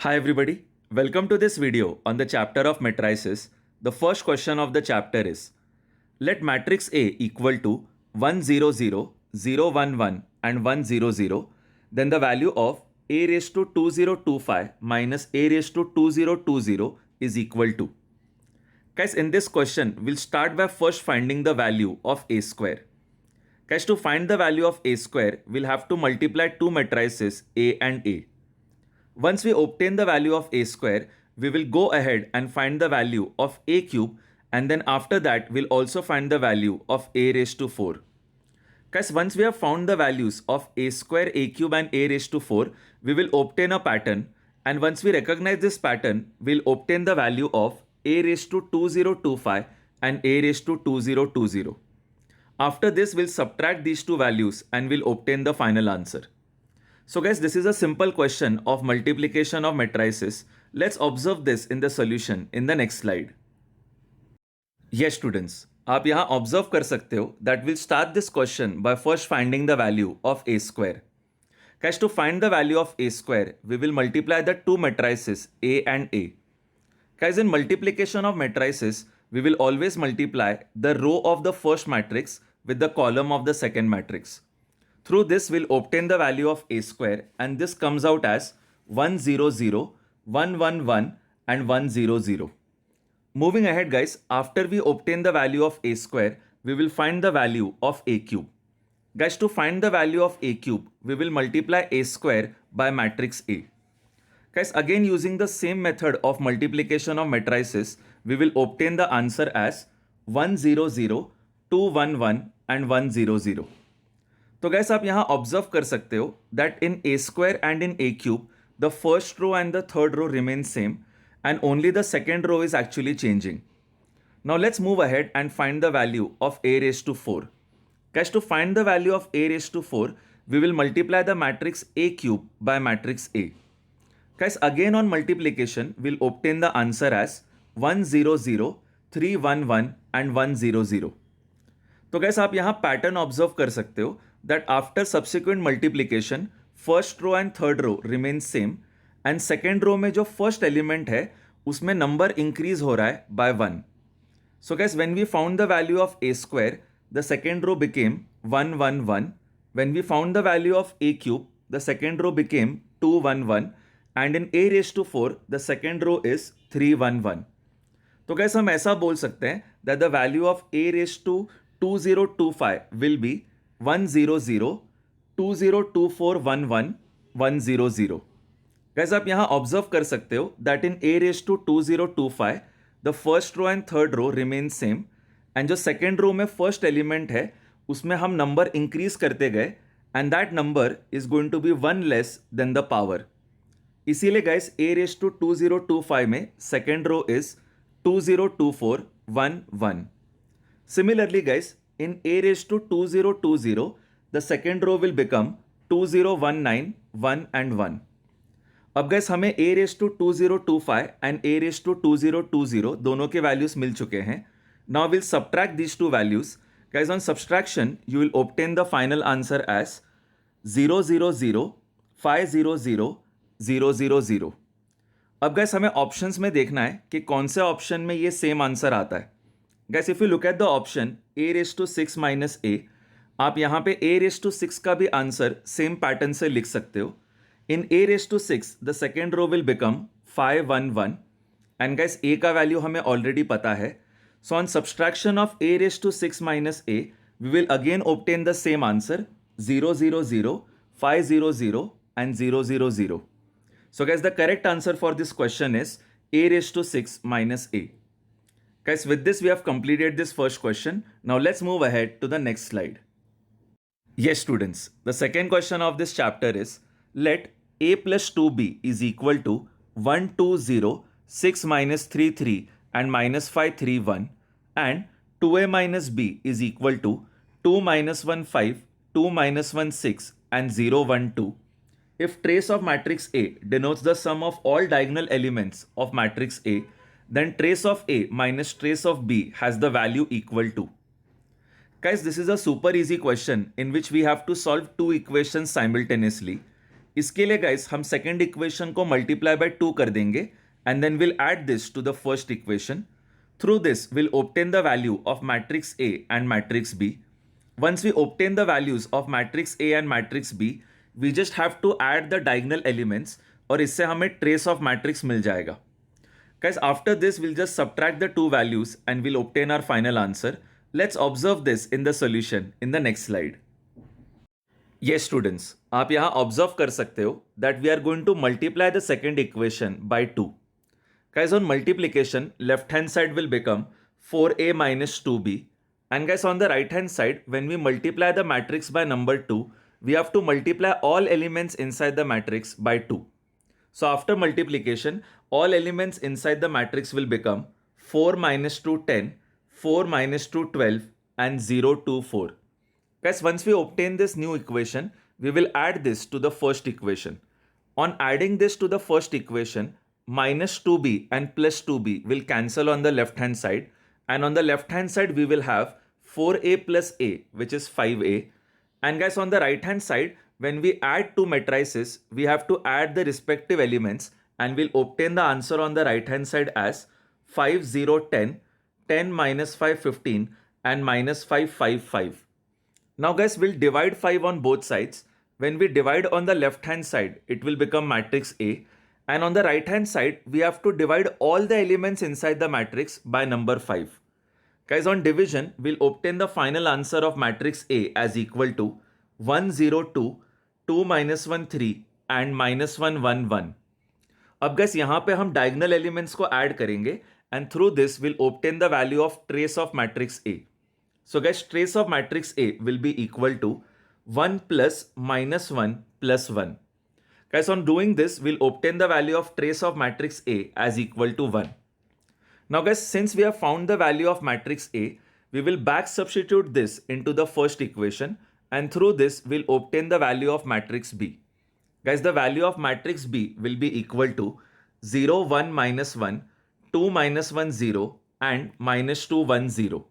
Hi everybody, welcome to this video on the chapter of matrices. The first question of the chapter is, let matrix A equal to 1 0 0, 0 1 1 and 1 0 0, then the value of A raised to 2025 minus A raised to 2020 is equal to. Guys, in this question, we'll start by first finding the value of A square. Guys, to find the value of A square, we'll have to multiply two matrices A and A. Once we obtain the value of A square, we will go ahead and find the value of A cube, and then after that we'll also find the value of A raised to 4. Guys, once we have found the values of A square, A cube and A raised to 4, we will obtain a pattern, and once we recognize this pattern, we'll obtain the value of A raised to 2025 and A raised to 2020. After this, we'll subtract these two values and we'll obtain the final answer. So guys, this is a simple question of multiplication of matrices. Let's observe this in the solution in the next slide. Yes students, आप यहाँ observe कर सकते हो that we'll start this question by first finding the value of A square. Guys, to find the value of A square, we will multiply the two matrices A and A. Guys, in multiplication of matrices, we will always multiply the row of the first matrix with the column of the second matrix. Through this, we'll obtain the value of A square, and this comes out as 1 0 0, 1 1 1 and 1 0 0. Moving ahead guys, after we obtain the value of A square, we will find the value of A cube. Guys, to find the value of A cube, we will multiply A square by matrix A. Guys, again using the same method of multiplication of matrices, we will obtain the answer as 1 0 0, 2 1 1 and 1 0 0. तो guys आप यहाँ observe कर सकते हो that in A square and in A cube the first row and the third row remain same and only the second row is actually changing. Now let's move ahead and find the value of A raise to 4. Guys, to find the value of A raise to 4, we will multiply the matrix A cube by matrix A. Guys, again on multiplication will obtain the answer as 1 0 0, 3 1 1 and 1 0 0. तो guys आप यहाँ pattern observe कर सकते हो that after subsequent multiplication, first row and third row remain same and second row में जो first element है उसमें number increase हो रहा है by 1. So guys, when we found the value of A square, the second row became 1 1 1. When we found the value of A cube, the second row became 2 1 1 and in A raised to 4, the second row is 3 1 1. तो guys हम ऐसा बोल सकते हैं that the value of A raised to 2025 will be 1 0 0, 2 0 2 4 1 1, 1 0 0. Guys, आप यहाँ observe कर सकते हो that in A raised to 2025 the first row and third row remain same and जो सेकेंड रो में फर्स्ट एलिमेंट है उसमें हम नंबर इंक्रीज करते गए and that number is going to be 1 less than the power. इसीलिए guys A raised to 2025 में second row is 2024 1 1. Similarly guys, in A raised to 2020, the second row will become 2019 1 and 1. अब gas हमें A raised to 2025 and A raised to 2020 दोनों के values मिल चुके हैं. Now we'll subtract these two values. Guys, on subtraction, you will obtain the final answer as 0 0 0, 5 0 0, 0 0 0. अब gas हमें options में देखना है कि कौन से ऑप्शन में ये सेम आंसर आता है. Guys, if you look at the option A raised to 6 minus A, आप यहाँ पे A raised to 6 का भी आंसर सेम पैटर्न से लिख सकते हो. In A raised to 6, the second row will become 5 1 1 and guys A का वैल्यू हमें ऑलरेडी पता है. So on subtraction of A raised to 6 minus A, we will again obtain the same answer 0 0 0, 5 0 0 and 0 0 0. So guys, the correct answer for this question is A raised to 6 minus A. Guys, with this we have completed this first question. Now let's move ahead to the next slide. Yes students, the second question of this chapter is, let A plus 2B is equal to 1 2 0, 6 minus 3 3 and minus 5 3 1 and 2A minus B is equal to 2 minus 1 5, 2 minus 1 6 and 0 1 2. If trace of matrix A denotes the sum of all diagonal elements of matrix A, then trace of A minus trace of B has the value equal to. Guys, this is a super easy question in which we have to solve two equations simultaneously. इसके लिए guys हम second equation को multiply by 2 कर देंगे and then we'll add this to the first equation. Through this, we'll obtain the value of matrix A and matrix B. Once we obtain the values of matrix A and matrix B, we just have to add the diagonal elements और इससे हमें trace of matrix मिल जाएगा. Guys, after this, we'll just subtract the two values and we'll obtain our final answer. Let's observe this in the solution in the next slide. Yes, students, आप यहाँ observe कर सकते हो that we are going to multiply the second equation by 2. Guys, on multiplication, left hand side will become 4a minus 2b. And guys, on the right hand side, when we multiply the matrix by number 2, we have to multiply all elements inside the matrix by 2. So after multiplication, all elements inside the matrix will become 4 minus 2, 10, 4 minus 2, 12, and 0, 2, 4. Guys, once we obtain this new equation, we will add this to the first equation. On adding this to the first equation, minus 2b and plus 2b will cancel on the left hand side, and on the left hand side we will have 4a plus a, which is 5a. And guys, on the right hand side, when we add two matrices, we have to add the respective elements and we'll obtain the answer on the right hand side as 5 0 10, 10 minus 5 15, and minus 5 5 5. Now guys, we'll divide 5 on both sides. When we divide on the left hand side, it will become matrix A. And on the right hand side, we have to divide all the elements inside the matrix by number 5. Guys, on division, we'll obtain the final answer of matrix A as equal to 1 0 2, 2 minus 1 3, and minus 1 1 1. अब guys, यहाँ पे हम diagonal elements को add करेंगे and through this we'll obtain the value of trace of matrix A. So guys, trace of matrix A will be equal to 1 plus minus 1 plus 1. Guys, on doing this, we'll obtain the value of trace of matrix A as equal to 1. Now guys, since we have found the value of matrix A, we will back substitute this into the first equation, and through this, we'll obtain the value of matrix B. Guys, the value of matrix B will be equal to 0, 1, minus 1, 2, minus 1, 0, and minus 2, 1, 0.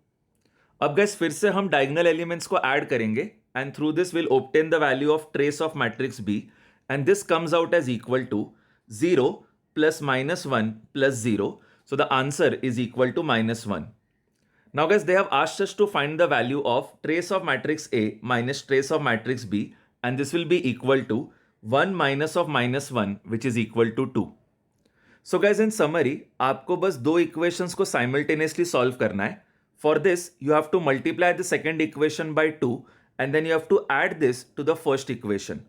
अब guys, फिर से हम diagonal elements को add करेंगे, and through this, we'll obtain the value of trace of matrix B. And this comes out as equal to 0 plus minus 1 plus 0. So the answer is equal to minus 1. Now guys, they have asked us to find the value of trace of matrix A minus trace of matrix B. And this will be equal to 1 minus of minus 1, which is equal to 2. So guys, in summary, आपको बस दो equations को simultaneously solve करना है. For this, you have to multiply the second equation by 2. And then you have to add this to the first equation.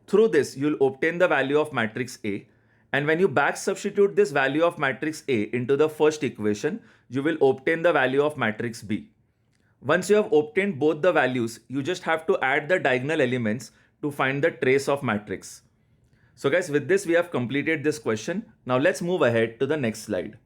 Through this, you'll obtain the value of matrix A. And when you back substitute this value of matrix A into the first equation, you will obtain the value of matrix B. Once you have obtained both the values, you just have to add the diagonal elements to find the trace of matrix. So guys, with this, we have completed this question. Now let's move ahead to the next slide.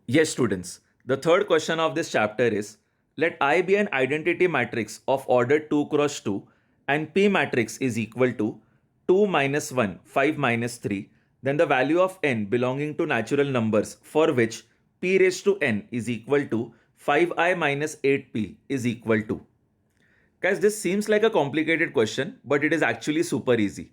Yes, students, the third question of this chapter is, let I be an identity matrix of order 2 cross 2 and P matrix is equal to 2 minus 1, 5 minus 3, then the value of n belonging to natural numbers for which P raised to n is equal to 5i minus 8p is equal to. Guys, this seems like a complicated question, but it is actually super easy.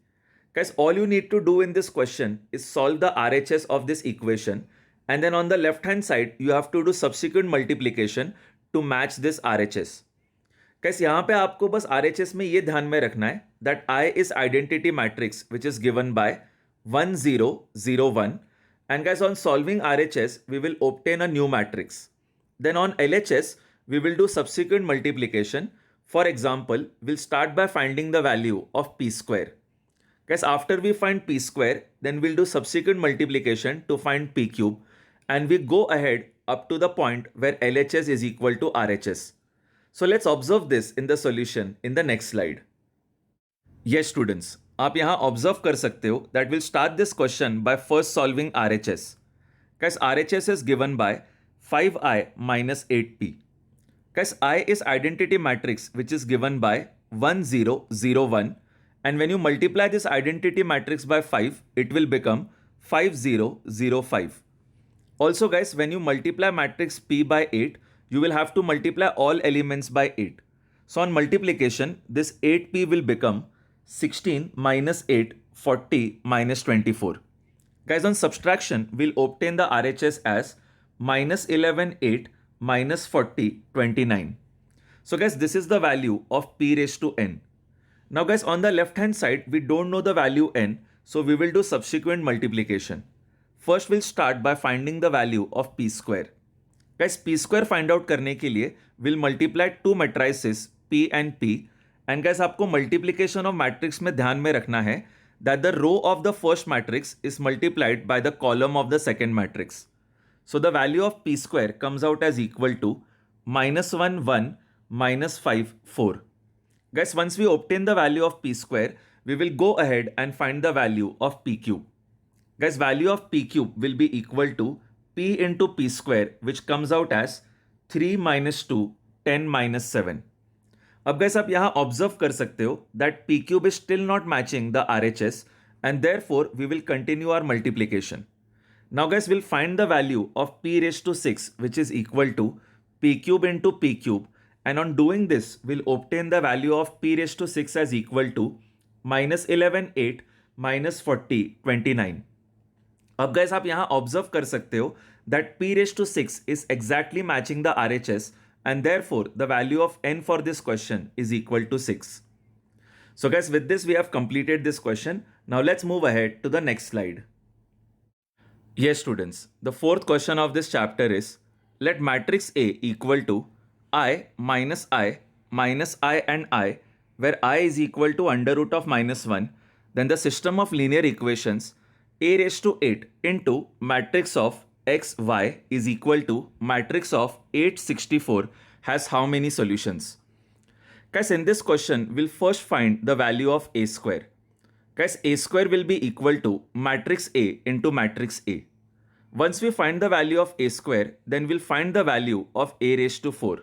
Guys, all you need to do in this question is solve the RHS of this equation, and then on the left hand side, you have to do subsequent multiplication to match this RHS. Guys, यहाँ पे आपको बस RHS में ये ध्यान में रखना है that I is identity matrix which is given by 1 0 0 1, and guys, on solving RHS we will obtain a new matrix. Then on LHS we will do subsequent multiplication. For example, we'll start by finding the value of P square. Guys, after we find P square, then we'll do subsequent multiplication to find P cube, and we go ahead up to the point where LHS is equal to RHS. So let's observe this in the solution in the next slide. Yes, students, आप यहाँ observe कर सकते हो that we'll start this question by first solving RHS. Guys, RHS is given by 5i minus 8p. Guys, I is identity matrix which is given by 1 0 0 1, and when you multiply this identity matrix by 5, it will become 5 0 0 5. Also guys, when you multiply matrix P by 8, you will have to multiply all elements by 8. So on multiplication, this 8p will become 16 minus 8, 40 minus 24. Guys, on subtraction, we'll obtain the RHS as minus 11, 8 minus 40, 29. So guys, this is the value of p raised to n. Now guys, on the left hand side, we don't know the value n, so we will do subsequent multiplication. First, we'll start by finding the value of p square. Guys, p square find out करने के लिए we'll multiply two matrices p and p. And guys, आपको multiplication of matrix में ध्यान में रखना है that the row of the first matrix is multiplied by the column of the second matrix. So the value of p square comes out as equal to minus 1, 1, minus 5, 4. Guys, once we obtain the value of p square, we will go ahead and find the value of p cube. Guys, value of p cube will be equal to p into p square, which comes out as 3 minus 2, 10 minus 7. अब guys, आप यहाँ observe कर सकते हो that p cube is still not matching the RHS, and therefore we will continue our multiplication. Now guys, we'll find the value of p raised to 6, which is equal to p cube into p cube, and on doing this, we'll obtain the value of p raised to 6 as equal to minus 11, 8 minus 40, 29. अब guys, आप यहाँ observe कर सकते हो that p raised to 6 is exactly matching the RHS, and therefore the value of n for this question is equal to 6. So guys, with this we have completed this question. Now let's move ahead to the next slide. Yes students, the fourth question of this chapter is, let matrix A equal to I minus I and I, where I is equal to under root of minus 1, then the system of linear equations a raised to 8 into matrix of x, y is equal to matrix of 8, 64 has how many solutions? Guys, in this question, we'll first find the value of a square. Guys, a square will be equal to matrix A into matrix A. Once we find the value of a square, then we'll find the value of a raised to 4.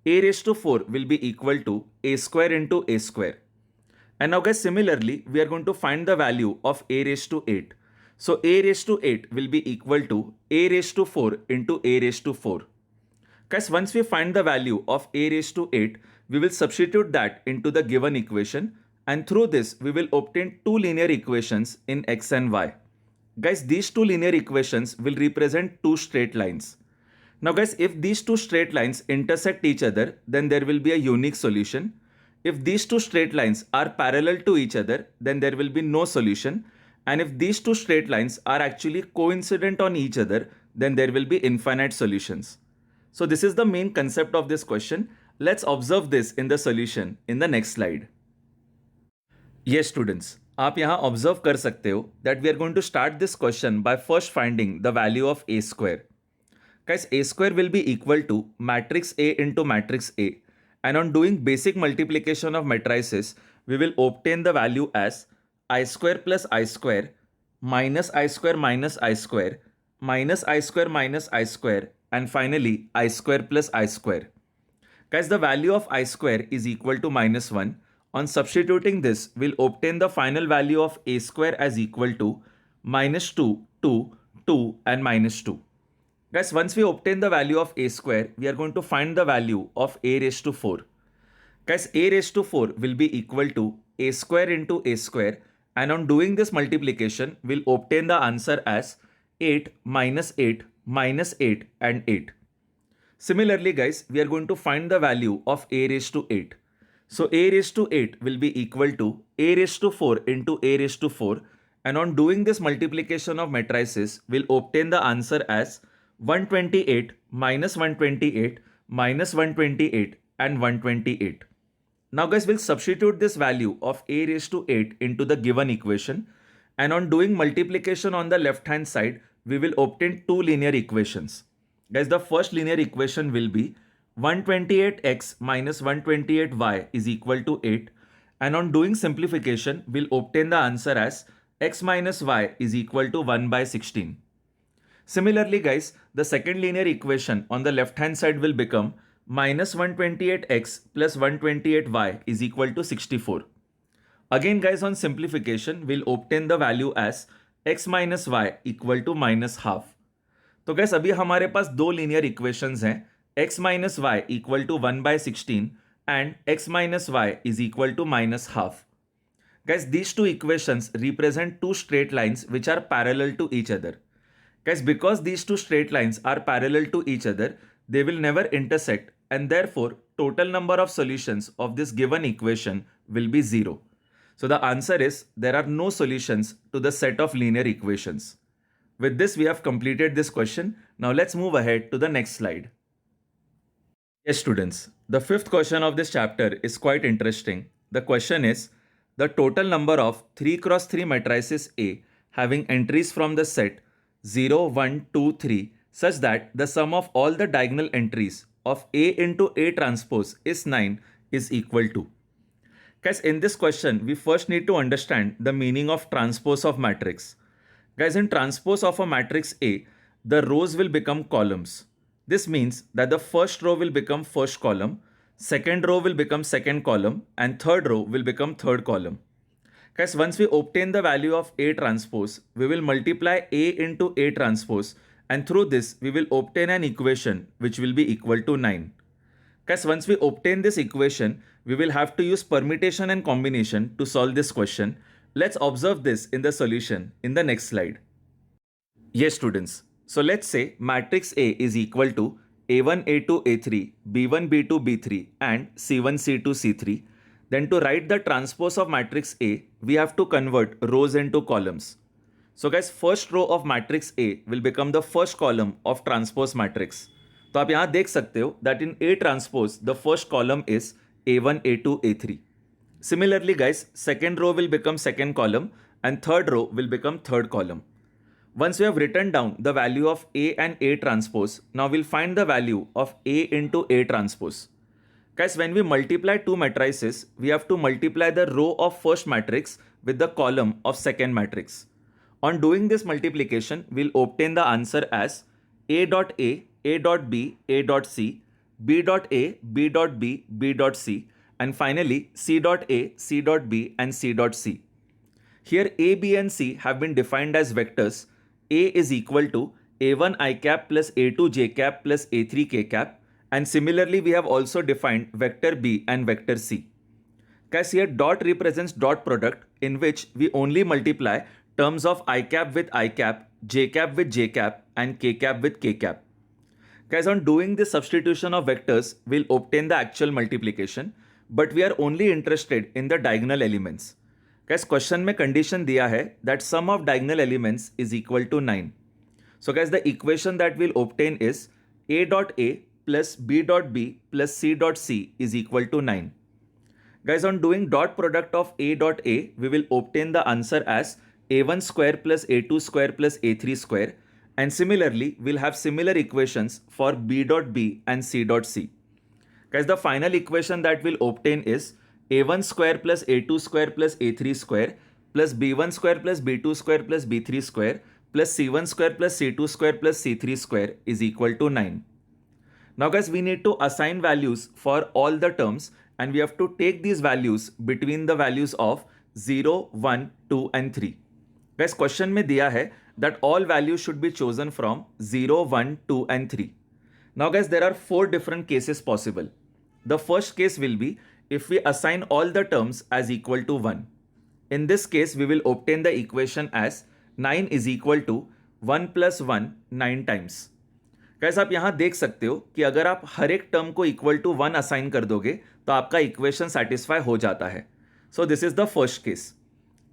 A raised to 4 will be equal to a square into a square. And now guys, similarly, we are going to find the value of a raised to 8. So a raised to 8 will be equal to a raised to 4 into a raised to 4. Guys, once we find the value of a raised to 8, we will substitute that into the given equation, and through this we will obtain two linear equations in x and y. Guys, these two linear equations will represent two straight lines. Now guys, if these two straight lines intersect each other, then there will be a unique solution. If these two straight lines are parallel to each other, then there will be no solution. And if these two straight lines are actually coincident on each other, then there will be infinite solutions. So this is the main concept of this question. Let's observe this in the solution in the next slide. Yes students, आप यहाँ observe कर सकते हो that we are going to start this question by first finding the value of a square. Guys, a square will be equal to matrix A into matrix A. And on doing basic multiplication of matrices, we will obtain the value as I square plus I square minus I square minus I square minus I square minus I square, and finally I square plus I square. Guys, the value of I square is equal to minus 1. On substituting this, we'll obtain the final value of a square as equal to minus 2, 2, 2 and minus 2. Guys, once we obtain the value of a square, we are going to find the value of a raised to 4. Guys, a raised to 4 will be equal to a square into a square, and on doing this multiplication, we'll obtain the answer as 8 minus 8 minus 8 and 8. Similarly guys, we are going to find the value of a raised to 8. So a raised to 8 will be equal to a raised to 4 into a raised to 4, and on doing this multiplication of matrices, we'll obtain the answer as 128 minus 128 minus 128 and 128. Now guys, we'll substitute this value of a raised to 8 into the given equation, and on doing multiplication on the left hand side, we will obtain two linear equations. Guys, the first linear equation will be 128x minus 128y is equal to 8, and on doing simplification, we'll obtain the answer as x minus y is equal to 1 by 16. Similarly guys, the second linear equation on the left hand side will become minus 128x plus 128y is equal to 64. Again guys, on simplification, we'll obtain the value as x minus y equal to minus half. तो guys, अभी हमारे पास दो linear equations हैं, x minus y equal to 1 by 16 and x minus y is equal to minus half. Guys, these two equations represent two straight lines which are parallel to each other. Guys, because these two straight lines are parallel to each other, they will never intersect, and therefore total number of solutions of this given equation will be 0. So the answer is there are no solutions to the set of linear equations. With this, we have completed this question. Now let's move ahead to the next slide. Yes, students, the fifth question of this chapter is quite interesting. The question is, the total number of 3 cross 3 matrices A having entries from the set 0, 1, 2, 3 such that the sum of all the diagonal entries of A into A transpose is 9 is equal to. Guys, in this question, we first need to understand the meaning of transpose of matrix. Guys, in transpose of a matrix A, the rows will become columns. This means that the first row will become first column, second row will become second column, and third row will become third column. Guys, once we obtain the value of A transpose, we will multiply A into A transpose, and through this, we will obtain an equation which will be equal to 9. Guys, once we obtain this equation, we will have to use permutation and combination to solve this question. Let's observe this in the solution in the next slide. Yes, students. So let's say matrix A is equal to A1, A2, A3, B1, B2, B3 and C1, C2, C3. Then to write the transpose of matrix A, we have to convert rows into columns. So guys, first row of matrix A will become the first column of transpose matrix. तो आप यहाँ देख सकते हो that in A transpose, the first column is A1, A2, A3. Similarly guys, second row will become second column and third row will become third column. Once we have written down the value of A and A transpose, now we'll find the value of A into A transpose. Guys, when we multiply two matrices, we have to multiply the row of first matrix with the column of second matrix. On doing this multiplication, we'll obtain the answer as A dot A, A dot B, A dot C, B dot A, B dot B, B dot C, and finally C dot A, C dot B, and C dot C. Here A, B, and C have been defined as vectors. A is equal to A1 I cap plus A2 j cap plus A3 k cap, and similarly we have also defined vector B and vector C. Guys, here dot represents dot product in which we only multiply terms of I cap with I cap, j cap with j cap, and k cap with k cap. Guys, on doing this substitution of vectors, we'll obtain the actual multiplication, but we are only interested in the diagonal elements. Guys, question में condition दिया है that sum of diagonal elements is equal to 9. So guys, the equation that we'll obtain is A dot A plus B dot B plus C dot C is equal to 9. Guys, on doing dot product of A dot A, we will obtain the answer as A1 square plus A2 square plus A3 square. And similarly, we'll have similar equations for B dot B and C dot C. Guys, the final equation that we'll obtain is A1 square plus A2 square plus A3 square plus B1 square plus B2 square plus B3 square plus C1 square plus C2 square plus C3 square is equal to 9. Now guys, we need to assign values for all the terms and we have to take these values between the values of 0, 1, 2 and 3. Guys, question में दिया है that all values should be chosen from 0, 1, 2 and 3. Now guys, there are 4 different cases possible. The first case will be if we assign all the terms as equal to 1. In this case, we will obtain the equation as 9 is equal to 1 plus 1 9 times. Guys, आप यहाँ देख सकते हो कि अगर आप हर एक term को इक्वल टू 1 असाइन कर दोगे तो आपका इक्वेशन सेटिस्फाई हो जाता है. So this is the first case.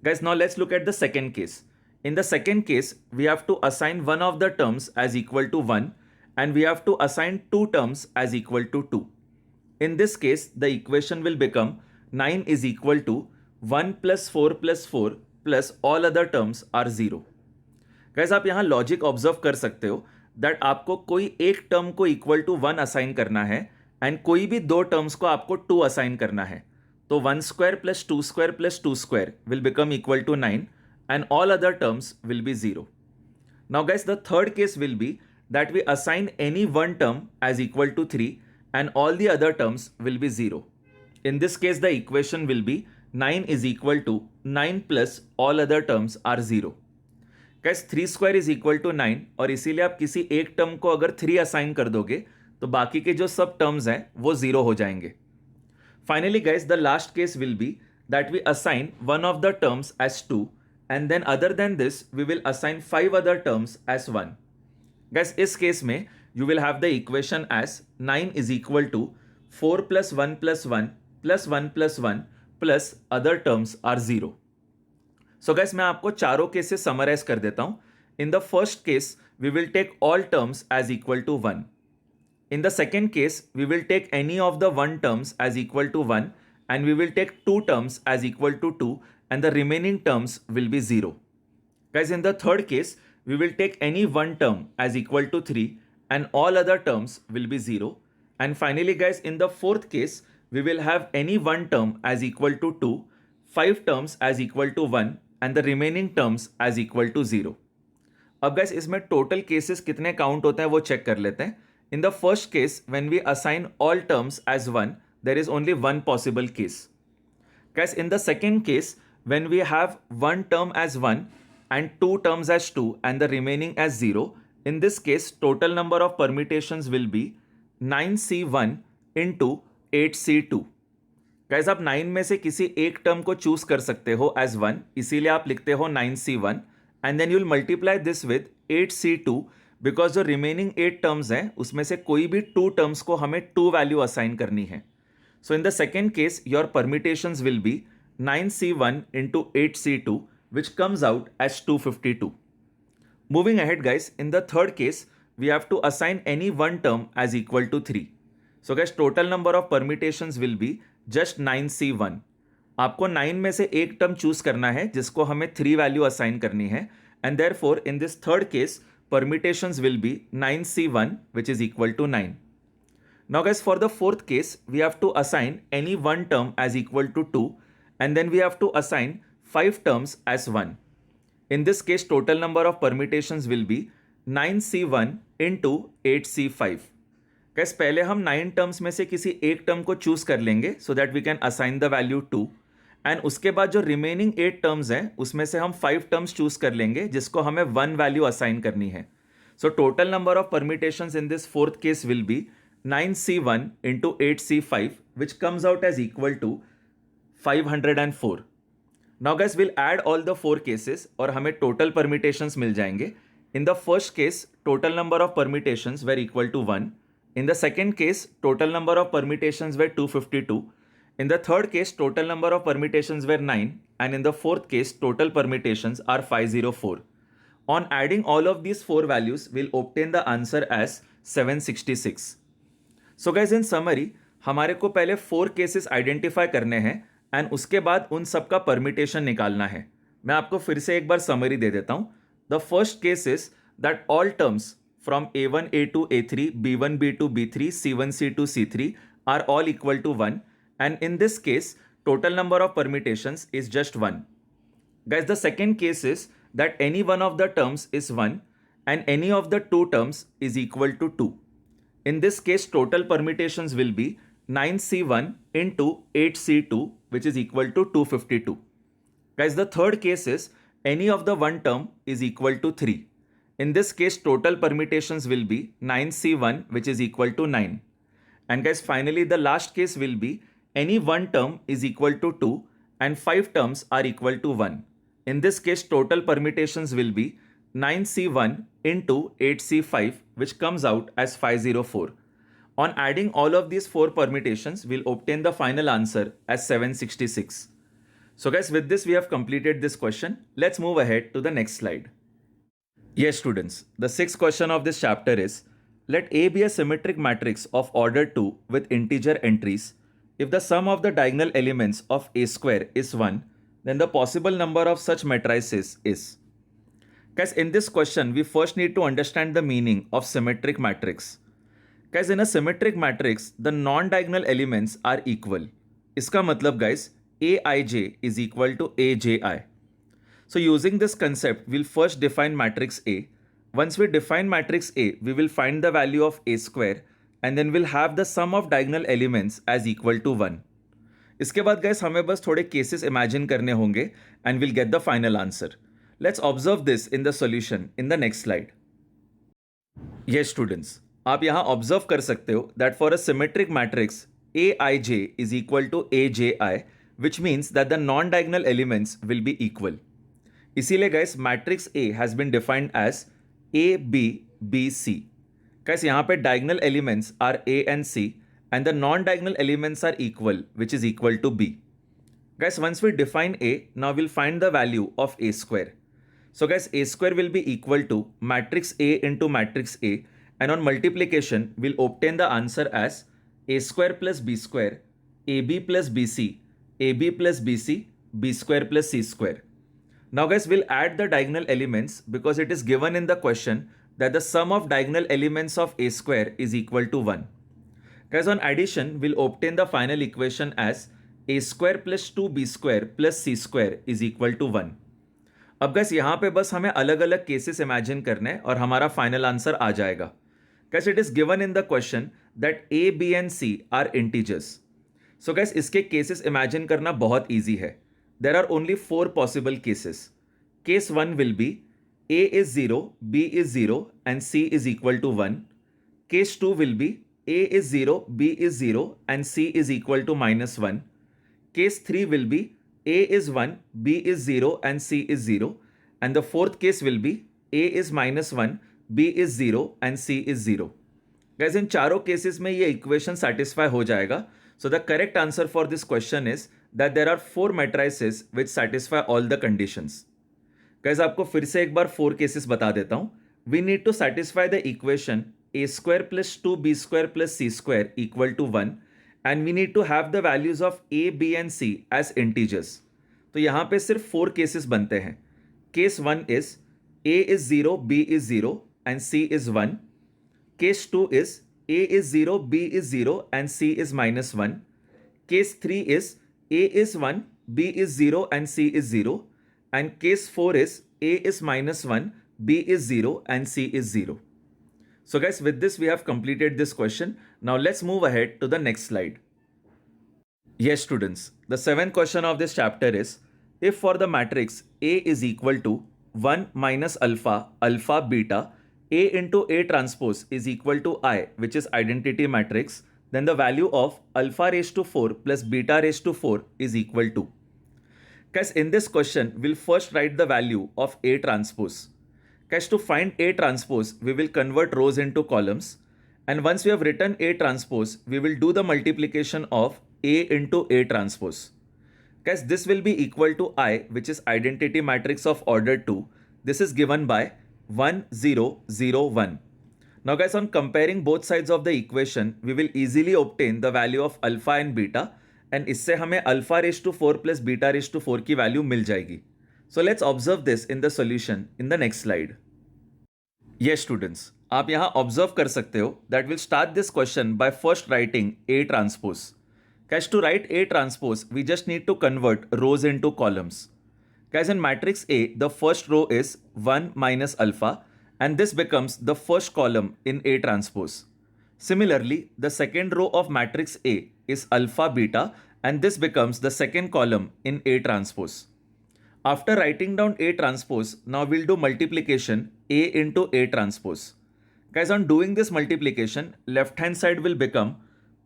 Guys, now let's look at the second case. In the second case, we have to assign one of the terms as equal to 1 and we have to assign two terms as equal to 2. In this case, the equation will become 9 is equal to 1 plus 4 plus all other terms are 0. Guys, आप यहाँ logic observe कर सकते हो that आपको कोई एक term को equal to 1 assign करना है एंड कोई भी दो टर्म्स को आपको 2 असाइन करना है. तो 1 square plus 2 square plus 2 square will become equal to 9 and all other terms will be 0. Now guys, the third case will be that we assign any one term as equal to 3 and all the other terms will be 0. In this case, the equation will be 9 is equal to 9 plus all other terms are 0. Guys, 3 square is equal to 9 और इसीलिए आप किसी एक term को अगर 3 assign कर दोगे तो बाकी के जो सब टर्म्स हैं वो 0 हो जाएंगे. Finally guys, the last case will be that we assign one of the terms as 2 and then other than this we will assign 5 other terms as 1. Guys, इस केस में you will have the equation as 9 is equal to 4 plus 1 plus 1 plus 1 plus 1 plus other terms are 0. So guys, मैं आपको चारों cases summarise कर देता हूं. In the first case, we will take all terms as equal to 1. In the second case, we will take any of the 1 terms as equal to 1 and we will take 2 terms as equal to 2 and the remaining terms will be 0. Guys, in the third case, we will take any 1 term as equal to 3 and all other terms will be 0. And finally guys, in the fourth case, we will have any 1 term as equal to 2, 5 terms as equal to 1 and the remaining terms as equal to 0. अब guys इसमें total cases कितने count होते हैं वो check कर लेते हैं. In the first case when we assign all terms as 1 there is only one possible case. Guys in the second case when we have one term as 1 and 2 terms as 2 and the remaining as 0, in this case total number of permutations will be 9c1 into 8c2. Guys आप 9 में से किसी एक term को choose कर सकते हो as 1, इसीलिए आप लिखते हो 9c1 and then you will multiply this with 8c2 because जो रिमेनिंग 8 टर्म्स हैं उसमें से कोई भी 2 टर्म्स को हमें 2 वैल्यू असाइन करनी है. So in the second case your permutations will be 9c1 into 8c2 which comes out as 252. Moving ahead guys, in the third case, we have to assign any one term as equal to 3. So guys, total number of permutations will be just 9c1. आपको 9 में से एक term choose करना है जिसको हमें 3 value assign करनी है and therefore in this third case, permutations will be 9c1 which is equal to 9. Now guys, for the fourth case, we have to assign any one term as equal to 2 and then we have to assign 5 terms as 1. In this case, total number of permutations will be 9c1 into 8c5. Guys, पहले हम 9 terms में से किसी एक term को choose कर लेंगे so that we can assign the value 2 and उसके बाद जो रिमेनिंग 8 टर्म्स हैं उसमें से हम 5 टर्म्स चूज कर लेंगे जिसको हमें 1 वैल्यू असाइन करनी है. So total number of permutations in this fourth case will be 9c1 into 8c5 which comes out as equal to 504. Now guys, we'll add all the 4 cases और हमें total permutations मिल जाएंगे. In the first case, total number of permutations were equal to 1. In the second case, total number of permutations were 252. In the third case, total number of permutations were 9. And in the fourth case, total permutations are 504. On adding all of these 4 values, we'll obtain the answer as 766. So guys, in summary, हमारे को पहले 4 cases identify करने हैं and उसके बाद उन सब का परमिटेशन निकालना है. मैं आपको फिर से एक बार समरी दे देता हूं. The first case is that all terms from a1 a2 a3 b1 b2 b3 c1 c2 c3 are all equal to 1 and in this case total number of permutations is just 1. Guys, the second case is that any one of the terms is 1 and any of the 2 terms is equal to 2. In this case total permutations will be 9c1 into 8c2 which is equal to 252. Guys, the third case is any of the one term is equal to 3. In this case, total permutations will be 9c1 which is equal to 9. And guys, finally the last case will be any one term is equal to 2 and 5 terms are equal to 1. In this case, total permutations will be 9c1 into 8c5 which comes out as 504. On adding all of these 4 permutations, we'll obtain the final answer as 766. So guys, with this we have completed this question. Let's move ahead to the next slide. Yes students, the sixth question of this chapter is, let A be a symmetric matrix of order 2 with integer entries. If the sum of the diagonal elements of A square is 1, then the possible number of such matrices is. Guys, in this question, we first need to understand the meaning of symmetric matrix. Guys, in a symmetric matrix, the non-diagonal elements are equal. इसका मतलब guys, Aij is equal to Abi. So using this concept, we'll first define matrix A. Once we define matrix A, we will find the value of A square and then we'll have the sum of diagonal elements as equal to 1. इसके बाद guys, हमें बस थोड़े cases imagine करने होंगे and we'll get the final answer. Let's observe this in the solution in the next slide. Yes students, आप यहां observe कर सकते हो that for a symmetric matrix Aij is equal to Abi, which means that the non-diagonal elements will be equal. इसीलिए guys matrix A has been defined as A, B, B, C. Guys यहाँ पे diagonal elements are A and C and the non-diagonal elements are equal, which is equal to B. Guys, once we define A, now we'll find the value of A square. So guys, A square will be equal to matrix A into matrix A, and on multiplication, we'll obtain the answer as A square plus B square, AB plus BC, AB plus BC, B square plus C square. Now guys, we'll add the diagonal elements because it is given in the question that the sum of diagonal elements of A square is equal to 1. Guys, on addition, we'll obtain the final equation as A square plus 2B square plus C square is equal to 1. अब gas यहाँ पे बस हमें अलग अलग cases imagine करने हैं और हमारा फाइनल आंसर आ जाएगा. Guys it is given in the question that A, B and C are integers. So guys इसके केसेस इमेजिन करना बहुत ईजी है. There are only 4 possible cases. Case 1 will be A is 0, B is 0 and C is equal to 1. Case 2 will be A is 0, B is 0 and C is equal to minus 1. Case 3 will be A is 1, B is 0 and C is 0. And the fourth case will be A is minus 1, B is 0 and C is 0. Guys, in चारों cases में ये equation satisfy हो जाएगा. So the correct answer for this question is that there are 4 matrices which satisfy all the conditions. Guys, आपको फिर से एक बार 4 cases बता देता हूँ. We need to satisfy the equation A square plus 2B square plus C square equal to 1. And we need to have the values of A, B and C as integers. तो यहाँ पे सिर्फ 4 cases बनते हैं. Case 1 is A is 0, B is 0 and C is 1. Case 2 is A is 0, B is 0 and C is minus 1. Case 3 is A is 1, B is 0 and C is 0. And case 4 is A is minus 1, B is 0 and C is 0. So guys, with this we have completed this question. Now let's move ahead to the next slide. Yes students, the 7th question of this chapter is, if for the matrix A is equal to 1 minus alpha, alpha, beta, A into A transpose is equal to I, which is identity matrix, then the value of alpha raised to 4 plus beta raised to 4 is equal to. Guys, in this question, we'll first write the value of A transpose. Guys, to find A transpose, we will convert rows into columns. And once we have written A transpose, we will do the multiplication of A into A transpose. Guys, this will be equal to I, which is identity matrix of order 2. This is given by 1, 0, 0, 1. Now guys, on comparing both sides of the equation, we will easily obtain the value of alpha and beta. And इससे हमें alpha raised to 4 plus beta raised to 4 की value मिल जाएगी. So let's observe this in the solution in the next slide. Yes students, आप यहाँ observe कर सकते हो that we'll start this question by first writing A transpose. Guys, to write A transpose, we just need to convert rows into columns. Guys, in matrix A, the first row is 1 minus alpha and this becomes the first column in A transpose. Similarly, the second row of matrix A is alpha beta and this becomes the second column in A transpose. After writing down A transpose, now we'll do multiplication A into A transpose. Guys, on doing this multiplication, left hand side will become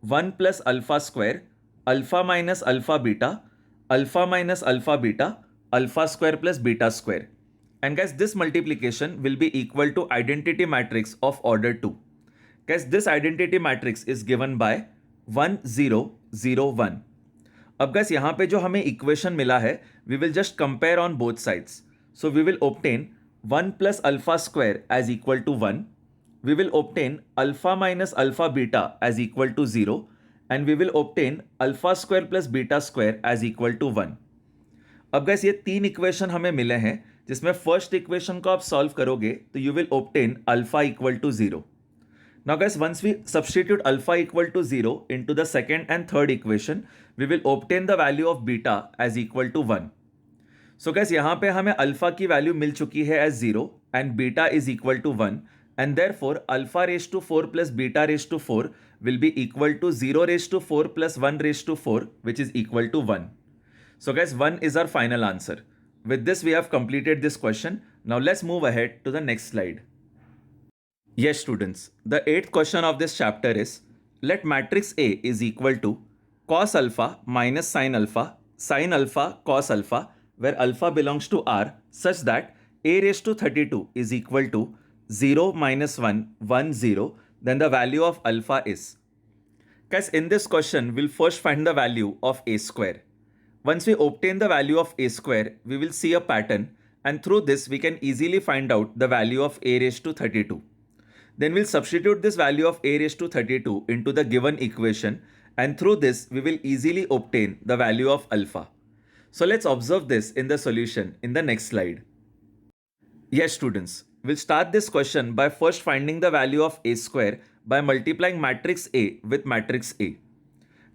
1 plus alpha square, alpha minus alpha beta, alpha minus alpha beta, alpha square plus beta square. And guys, this multiplication will be equal to identity matrix of order 2. Guys, this identity matrix is given by 1, 0, 0, 1. अब guys, यहाँ पे जो हमें equation मिला है, we will just compare on both sides. So we will obtain 1 plus alpha square as equal to 1. We will obtain alpha minus alpha beta as equal to 0. And we will obtain alpha square plus beta square as equal to 1. अब guys, ये 3 equation हमें मिले हैं, जिसमें first equation को आप solve करोगे तो you will obtain alpha equal to 0. Now guys, once we substitute alpha equal to 0 into the second and third equation, we will obtain the value of beta as equal to 1. So guys, यहाँ पे हमें alpha की value मिल चुकी है as 0 and beta is equal to 1 and therefore alpha raised to 4 plus beta raised to 4 will be equal to 0 raised to 4 plus 1 raised to 4, which is equal to 1. So guys, 1 is our final answer. With this, we have completed this question. Now let's move ahead to the next slide. Yes students, the 8th question of this chapter is, let matrix A is equal to cos alpha minus sin alpha, sin alpha cos alpha, where alpha belongs to R, such that a raised to 32 is equal to 0 minus 1 1 0, then the value of alpha is. Guys, in this question we'll first find the value of a square. Once we obtain the value of a square, we will see a pattern, and through this we can easily find out the value of a raised to 32. Then we'll substitute this value of a raised to 32 into the given equation, and through this we will easily obtain the value of alpha. So let's observe this in the solution in the next slide. Yes students, we'll start this question by first finding the value of a square by multiplying matrix A with matrix A.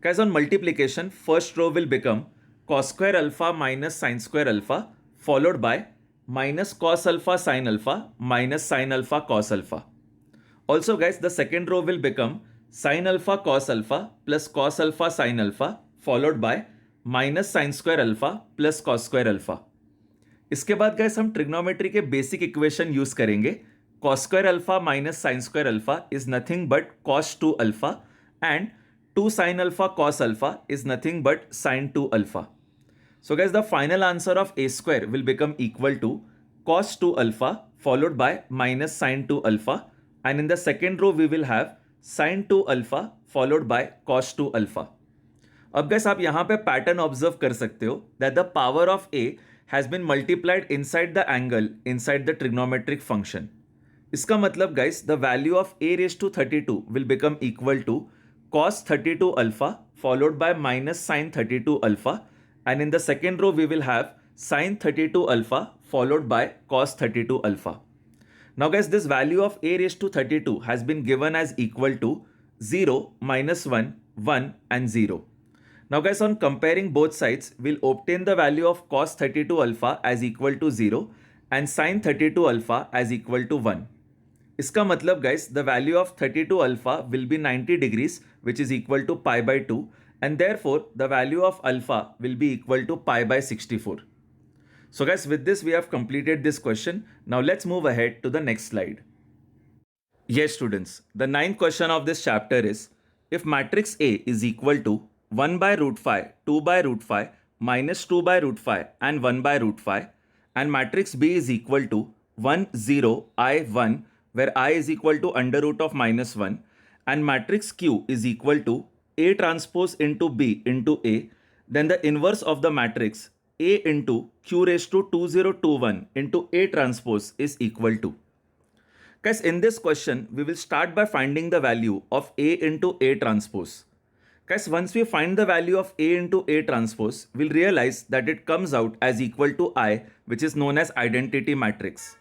Guys, on multiplication, first row will become cos square alpha minus sin square alpha, followed by minus cos alpha sin alpha minus sin alpha cos alpha. Also guys, the second row will become sin alpha cos alpha plus cos alpha sin alpha, followed by minus sin square alpha plus cos square alpha. इसके बाद guys हम trigonometry के basic equation use करेंगे. cos square alpha minus sin square alpha is nothing but cos 2 alpha, and 2 sin alpha cos alpha is nothing but sin 2 alpha. So guys, the final answer of a square will become equal to cos 2 alpha followed by minus sin 2 alpha, and in the second row we will have sin 2 alpha followed by cos 2 alpha. अब guys, आप यहाँ पे pattern observe कर सकते हो that the power of a has been multiplied inside the angle inside the trigonometric function. इसका मतलब guys, the value of a raised to 32 will become equal to cos 32 alpha followed by minus sin 32 alpha, and in the second row we will have sin 32 alpha followed by cos 32 alpha. Now guys, this value of a raised to 32 has been given as equal to 0, minus 1, 1 and 0. Now guys, on comparing both sides, we'll obtain the value of cos 32 alpha as equal to 0 and sin 32 alpha as equal to 1. इसका मतलब guys, the value of 32 alpha will be 90 degrees, which is equal to pi by 2, and therefore the value of alpha will be equal to pi by 64. So guys, with this we have completed this question. Now let's move ahead to the next slide. Yes students, the ninth question of this chapter is, if matrix A is equal to 1 by root 5, 2 by root 5, minus 2 by root 5 and 1 by root 5, and matrix B is equal to 1, 0, I, 1, where I is equal to under root of minus 1, and matrix Q is equal to A transpose into B into A, then the inverse of the matrix A into Q raised to 2021 into A transpose is equal to. Guys, in this question, we will start by finding the value of A into A transpose. Guys, once we find the value of A into A transpose, we'll realize that it comes out as equal to I, which is known as identity matrix.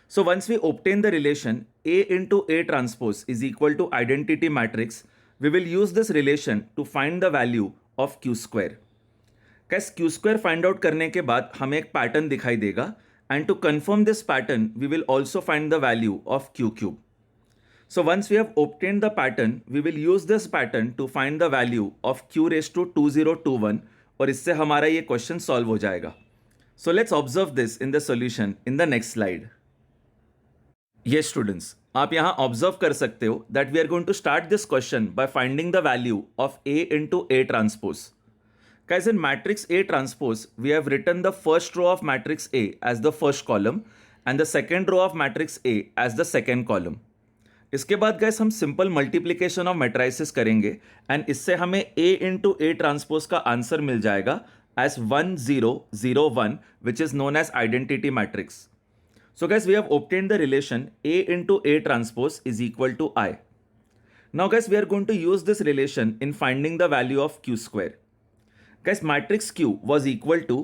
So once we obtain the relation A into A transpose is equal to identity matrix, we will use this relation to find the value of Q square. Guys Q square find out करने के बाद हमें एक pattern दिखाई देगा, and to confirm this pattern we will also find the value of Q cube. So once we have obtained the pattern, we will use this pattern to find the value of Q raise to 2021, और इससे हमारा ये question solve हो जाएगा. So let's observe this in the solution in the next slide. ये students, आप यहाँ observe कर सकते हो that we are going to start this question by finding the value of A into A transpose. Guys, in matrix A transpose, we have written the first row of matrix A as the first column and the second row of matrix A as the second column. इसके बाद guys हम simple multiplication of matrices करेंगे, and इससे हमें A into A transpose का answer मिल जाएगा as 1 0 0 1, which is known as identity matrix. So guys, we have obtained the relation A into A transpose is equal to I. Now guys, we are going to use this relation in finding the value of Q square. Guys, matrix Q was equal to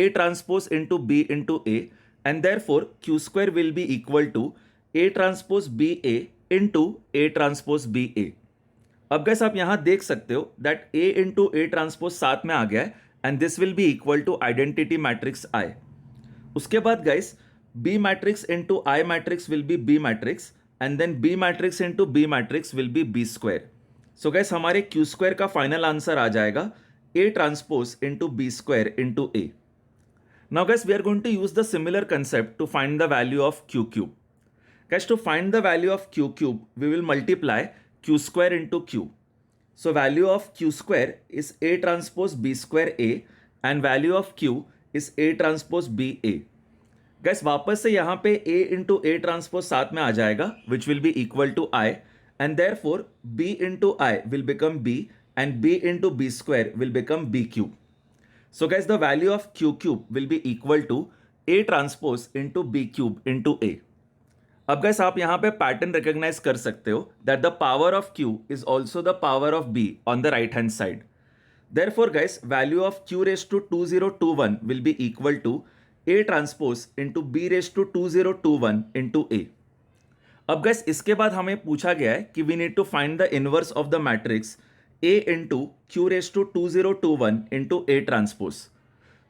A transpose into B into A, and therefore Q square will be equal to A transpose BA into A transpose BA. अब guys, आप यहाँ देख सकते हो that A into A transpose साथ में आ गया है, and this will be equal to identity matrix I. उसके बाद guys, B matrix into I matrix will be B matrix, and then B matrix into B matrix will be B square. So guys, हमारे Q square का final answer आ जाएगा A transpose into B square into A. Now guys, we are going to use the similar concept to find the value of Q cube. Guys, to find the value of Q cube, we will multiply Q square into Q. So value of Q square is A transpose B square A, and value of Q is A transpose B A. Guys, वापस से यहाँ पे A into A transpose साथ में आ जाएगा, which will be equal to I, and therefore B into I will become B and B into B square will become B cube. So guys, the value of Q cube will be equal to A transpose into B cube into A. अब gas आप यहां पे pattern recognise कर सकते हो that the power of Q is also the power of B on the right hand side. Therefore guys, value of Q raised to 2021 will be equal to A transpose into B raised to 2021 into A. अब gas इसके बाद हमें पूछा गया है कि we need to find the inverse of the matrix A into Q raised to 2021 into A transpose.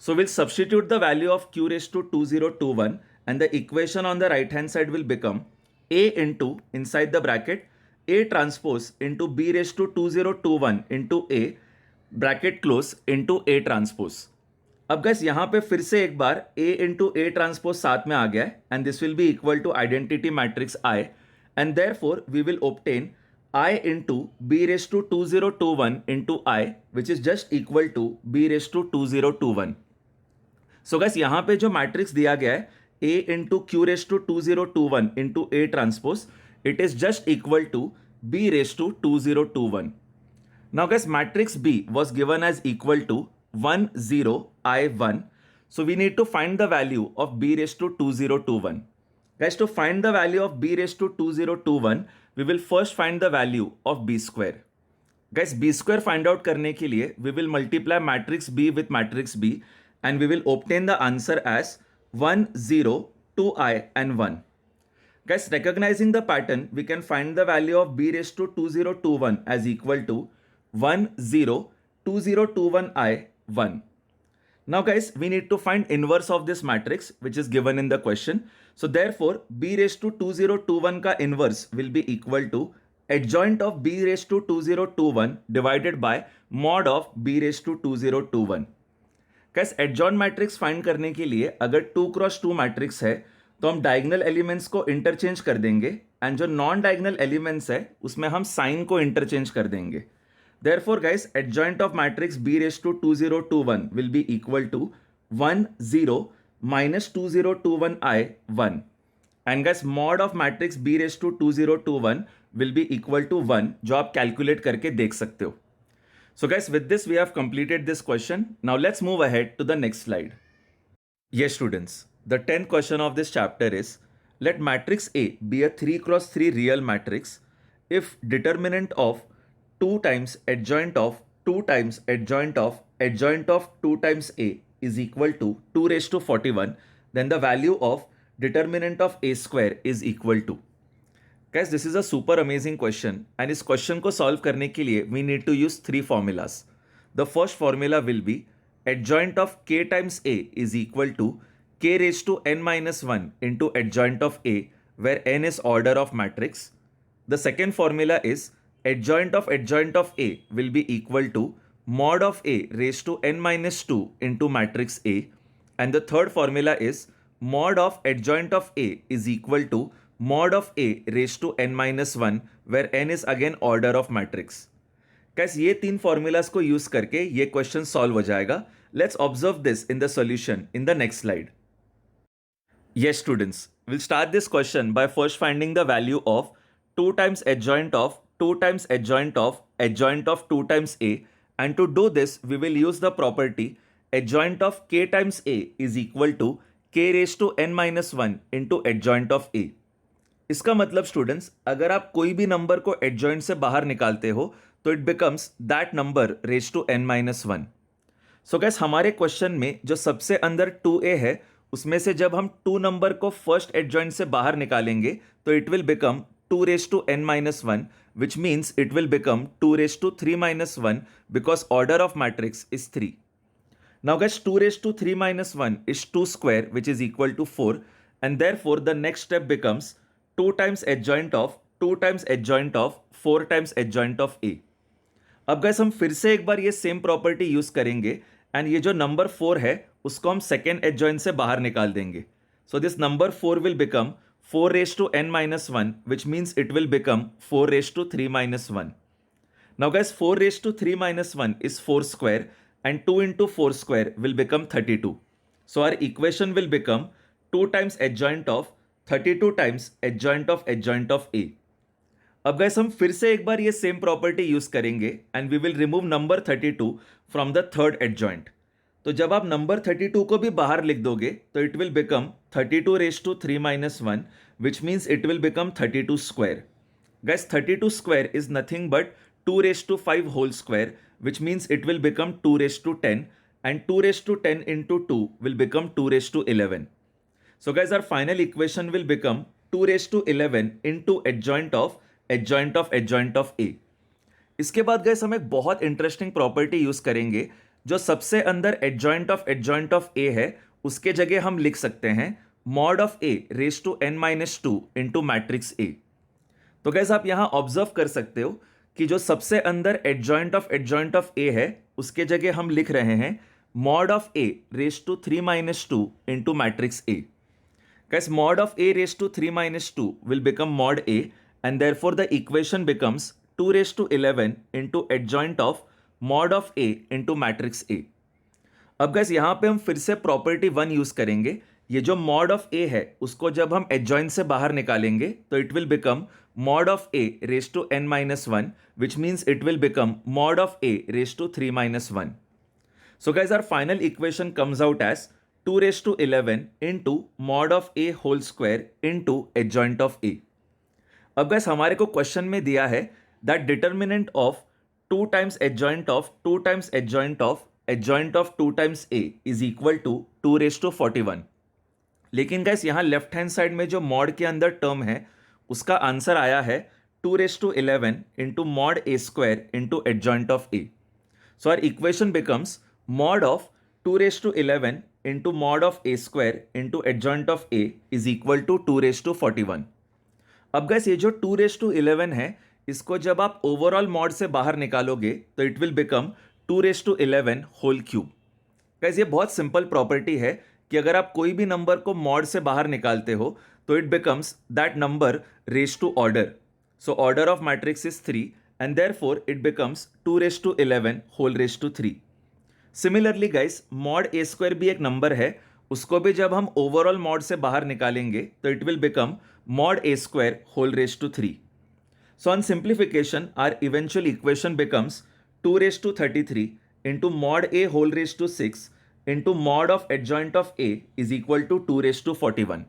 So we'll substitute the value of Q raised to 2021 and the equation on the right hand side will become A into inside the bracket A transpose into B raised to 2021 into A bracket close into A transpose. अब guys यहाँ पे फिर से एक बार A into A transpose साथ में आ गया है and this will be equal to identity matrix I and therefore we will obtain I into B raised to 2021 into I which is just equal to B raised to 2021. So guys यहाँ पे जो matrix दिया गया है A into Q raised to 2021 into A transpose, it is just equal to B raised to 2021. Now guys, matrix B was given as equal to 1 0 I 1. So we need to find the value of B raised to 2021. Guys, to find the value of B raised to 2021, we will first find the value of B square. Guys, B square find out करने के लिए we will multiply matrix B with matrix B and we will obtain the answer as 1 0 2I and 1. Guys, recognizing the pattern, we can find the value of B raised to 2021 as equal to 1 0 2021I 1. Now guys, we need to find inverse of this matrix which is given in the question. So therefore B raised to 2021 का inverse will be equal to adjoint of B raised to 2021 divided by mod of B raised to 2021. Guys adjoint matrix find करने के लिए अगर 2 cross 2 matrix है तो हम diagonal elements को interchange कर देंगे एंड जो नॉन डायगोनल एलिमेंट्स है उसमें हम साइन को इंटरचेंज कर देंगे. Therefore guys, adjoint of matrix B raised to 2021 will be equal to 1 0 minus 2021I 1 and guys mod of matrix B raised to 2021 will be equal to 1 जो आप calculate करके देख सकते हो. So guys, with this we have completed this question. Now let's move ahead to the next slide. Yes students, the 10th question of this chapter is, let matrix A be a 3 cross 3 real matrix if determinant of 2 times adjoint of 2 times adjoint of 2 times A is equal to 2 raised to 41, then the value of determinant of A square is equal to. Guys, this is a super amazing question and इस question को solve करने के लिए we need to use 3 formulas. The first formula will be adjoint of k times A is equal to k raised to n minus 1 into adjoint of A where n is order of matrix. The second formula is adjoint of A will be equal to mod of A raised to n minus 2 into matrix A. And the third formula is mod of adjoint of A is equal to mod of A raised to n minus 1 where n is again order of matrix. कैसे ये 3 formulas को use करके ये question solve हो जाएगा. Let's observe this in the solution in the next slide. Yes students, we'll start this question by first finding the value of 2 times adjoint of 2 times adjoint of 2 times A, and to do this we will use the property adjoint of k times A is equal to k raised to n minus 1 into adjoint of A. इसका मतलब students, अगर आप कोई भी number को adjoint से बाहर निकालते हो तो it becomes that number raise to n minus 1. So guys, हमारे क्वेश्चन में जो सबसे अंदर 2a है उसमें से जब हम 2 नंबर को फर्स्ट एडजॉइंट से बाहर निकालेंगे तो it will become 2 raise to n minus 1 which means it will become 2 raise to 3 minus 1 because order of matrix is 3. Now guys 2 raise to 3 minus 1 is 2 square which is equal to 4 and therefore the next step becomes 2 times adjoint of 2 times adjoint of 4 times adjoint of A. अब gas हम फिर से एक बार ये same property use करेंगे and ये जो नंबर 4 है उसको हम सेकेंड एडजॉइंट से बाहर निकाल देंगे. So this number 4 will become 4 raised to n minus 1 which means it will become 4 raised to 3 minus 1. Now guys, 4 raised to 3 minus 1 is 4 square and 2 into 4 square will become 32. So our equation will become 2 times adjoint of 32 times adjoint of A. अब guys हम फिर से एक बार ये same property use करेंगे and we will remove number 32 from the third adjoint. तो जब आप नंबर 32 को भी बाहर लिख दोगे तो it will become 32 raise to 3 minus 1 which means it will become 32 square. Guys 32 square is nothing but 2 raise to 5 whole square which means it will become 2 raised to 10 and 2 raised to 10 into 2 will become 2 raised to 11. So guys our final equation will become 2 raised to 11 into adjoint of A. इसके बाद guys हम एक बहुत interesting property use करेंगे. जो सबसे अंदर adjoint of A है उसके जगह हम लिख सकते हैं mod of A raised to n minus 2 into matrix A. तो guys आप यहां ऑब्जर्व कर सकते हो कि जो सबसे अंदर adjoint of A है उसके जगह हम लिख रहे हैं mod of A raised to 3 minus 2 into matrix A. Guys, mod of A raised to 3 minus 2 will become mod A and therefore the equation becomes 2 raised to 11 into adjoint of mod of A into matrix A. अब guys यहाँ पे हम फिर से property 1 use करेंगे. ये जो mod of A है उसको जब हम adjoint से बाहर निकालेंगे तो it will become mod of A raised to n minus 1 which means it will become mod of A raised to 3 minus 1. So guys our final equation comes out as 2 raised to 11 into mod of A whole square into adjoint of A. अब guys हमारे को question में दिया है that determinant of 2 times adjoint of 2 times adjoint of 2 times A is equal to 2 raised to 41. लेकिन guys यहाँ left hand side में जो मॉड के अंदर टर्म है उसका आंसर आया है 2 raised to 11 into mod A square into adjoint of A. So our equation becomes mod of 2 raised to 11 into mod of A square into adjoint of A is equal to 2 raised to 41. अब guys ये जो 2 raised to 11 है इसको जब आप overall mod से बाहर निकालोगे तो it will become 2 raised to 11 whole cube. Guys ये बहुत सिंपल प्रॉपर्टी है कि अगर आप कोई भी नंबर को मॉड से बाहर निकालते हो तो it becomes that number raise to order. So order of matrix is 3 and therefore it becomes 2 raised to 11 whole raise to 3. Similarly guys mod A square भी एक नंबर है, उसको भी जब हम ओवरऑल मॉड से बाहर निकालेंगे तो it will become mod A square whole raise to 3. So on simplification our eventual equation becomes 2 raised to 33 into mod a whole raised to 6 into mod of adjoint of A is equal to 2 raised to 41.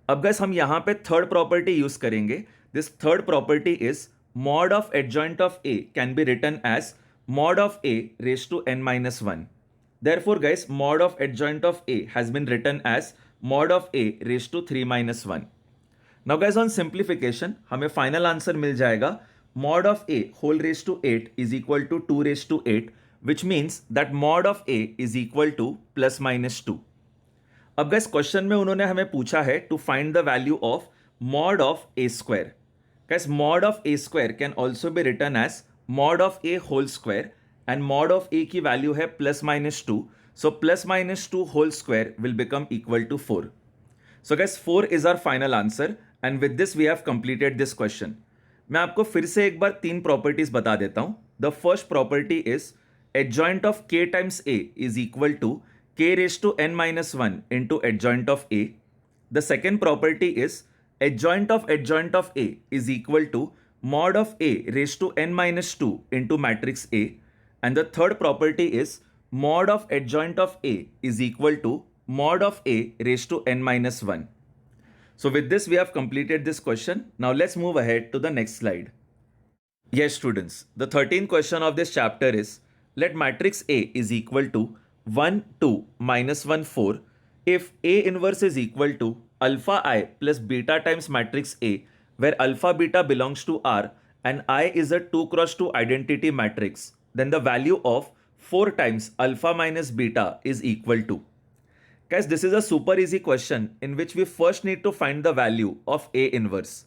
अब guys हम यहाँ पे third property use करेंगे. This third property is mod of adjoint of A can be written as mod of A raised to n minus 1. Therefore guys mod of adjoint of A has been written as mod of A raised to 3 minus 1. Now guys on simplification हमें final answer मिल जाएगा mod of A whole raised to 8 is equal to 2 raised to 8 which means that mod of A is equal to plus minus 2. अब guys question में उन्होंने हमें पूछा है to find the value of mod of A square. Guys mod of A square can also be written as mod of A whole square and mod of A की value है plus minus 2. So plus minus 2 whole square will become equal to 4. So guys 4 is our final answer and with this we have completed this question. मैं आपको फिर से एक बार तीन properties बता देता हूं. The first property is adjoint of k times A is equal to k raised to n minus 1 into adjoint of A. The second property is adjoint of A is equal to mod of A raised to n minus 2 into matrix A. And the third property is mod of adjoint of A is equal to mod of A raised to n minus 1. So with this we have completed this question. Now let's move ahead to the next slide. Yes students, the 13th question of this chapter is let matrix A is equal to 1 2 minus 1 4 if A inverse is equal to alpha I plus beta times matrix A where alpha beta belongs to R and I is a 2 cross 2 identity matrix, then the value of 4 times alpha minus beta is equal to. Guys, this is a super easy question in which we first need to find the value of A inverse.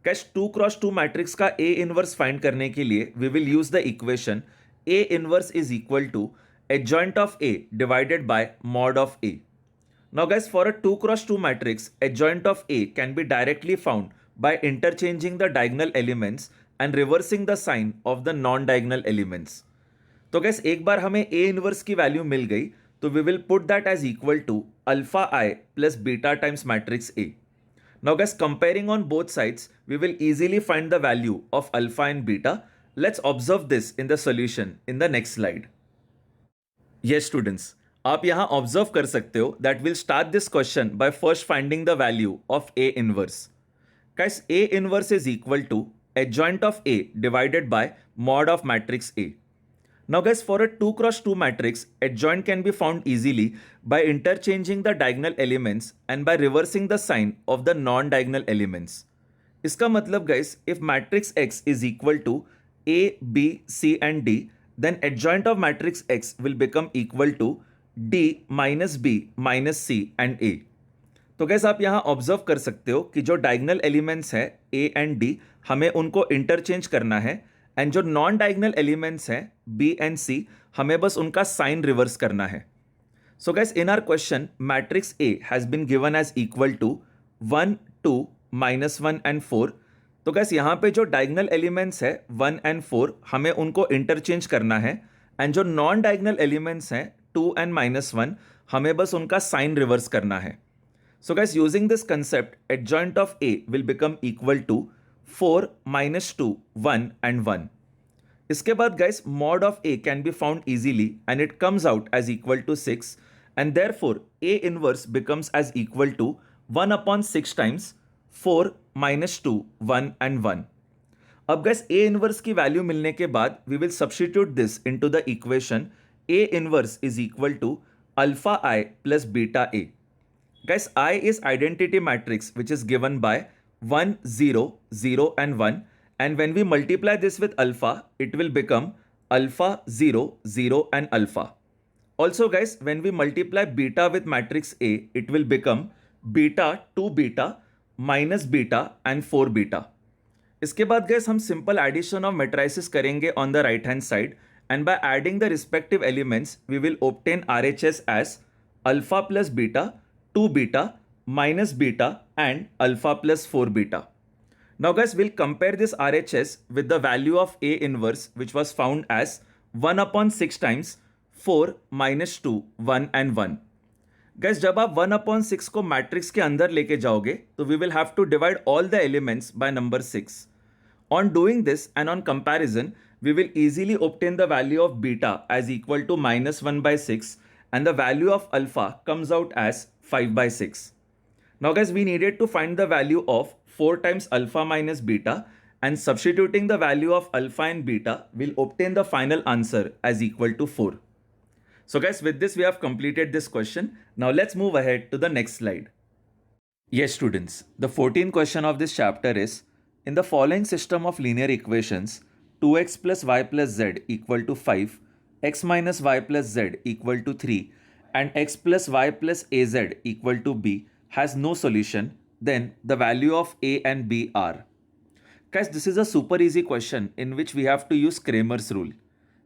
Guys 2 cross 2 matrix का A inverse find करने के लिए we will use the equation A inverse is equal to adjoint of A divided by mod of A. Now guys for a 2 cross 2 matrix adjoint of A can be directly found by interchanging the diagonal elements and reversing the sign of the non-diagonal elements. तो gas एक बार हमें A inverse की value मिल गई तो we will put that as equal to alpha I plus beta times matrix A. Now guys, comparing on both sides, we will easily find the value of alpha and beta. Let's observe this in the solution in the next slide. Yes students, आप यहाँ observe कर सकते हो that we'll start this question by first finding the value of A inverse. Guys, A inverse is equal to adjoint of A divided by mod of matrix A. Now guys, for a 2 cross 2 matrix, adjoint can be found easily by interchanging the diagonal elements and by reversing the sign of the non-diagonal elements. इसका मतलब guys, if matrix X is equal to A, B, C and D, then adjoint of matrix X will become equal to D minus B minus C and A. तो guys आप यहाँ observe कर सकते हो कि जो डायगनल एलिमेंट्स है A and D, हमें उनको इंटरचेंज करना है एंड जो नॉन डायगनल एलिमेंट्स हैं B एंड C, हमें बस उनका साइन रिवर्स करना है. So guys in our question matrix A has been given as equal to 1, 2, -1 and 4. तो गैस यहाँ पे जो डायगनल एलिमेंट्स है 1 एंड 4, हमें उनको इंटरचेंज करना है एंड जो नॉन डायगनल एलिमेंट्स हैं 2 एंड -1, हमें बस उनका साइन रिवर्स करना है. So guys, using this concept, adjoint of A will become equal to 4, -2, 1 and 1. इसके बाद guys, mod of A can be found easily and it comes out as equal to 6 and therefore A inverse becomes as equal to 1 upon 6 times 4, -2, 1 and 1. अब guys, A inverse की value मिलने के बाद we will substitute this into the equation A inverse is equal to alpha I plus beta A. Guys, I is identity matrix which is given by 1, 0, 0 and 1, and when we multiply this with alpha, it will become alpha, 0, 0 and alpha. Also guys, when we multiply beta with matrix A, it will become beta, 2 beta, minus beta and 4 beta. इसके बाद guys, हम simple addition of matrices करेंगे on the right hand side, and by adding the respective elements, we will obtain RHS as alpha plus beta, 2 beta, minus beta and alpha plus 4 beta. Now guys, we'll compare this RHS with the value of A inverse which was found as 1 upon 6 times 4, -2, 1 and 1. Guys, जब आप 1 upon 6 को matrix के अंदर लेके जाओगे तो we will have to divide all the elements by number 6. On doing this and on comparison, we will easily obtain the value of beta as equal to -1 by 6 and the value of alpha comes out as 5 by 6. Now guys, we needed to find the value of 4 times alpha minus beta and substituting the value of alpha and beta will obtain the final answer as equal to 4. So guys, with this we have completed this question. Now let's move ahead to the next slide. Yes students, the 14th question of this chapter is, in the following system of linear equations, 2x plus y plus z equal to 5, x minus y plus z equal to 3 and x plus y plus az equal to b has no solution, then the value of a and b are. Guys, this is a super easy question in which we have to use Cramer's rule.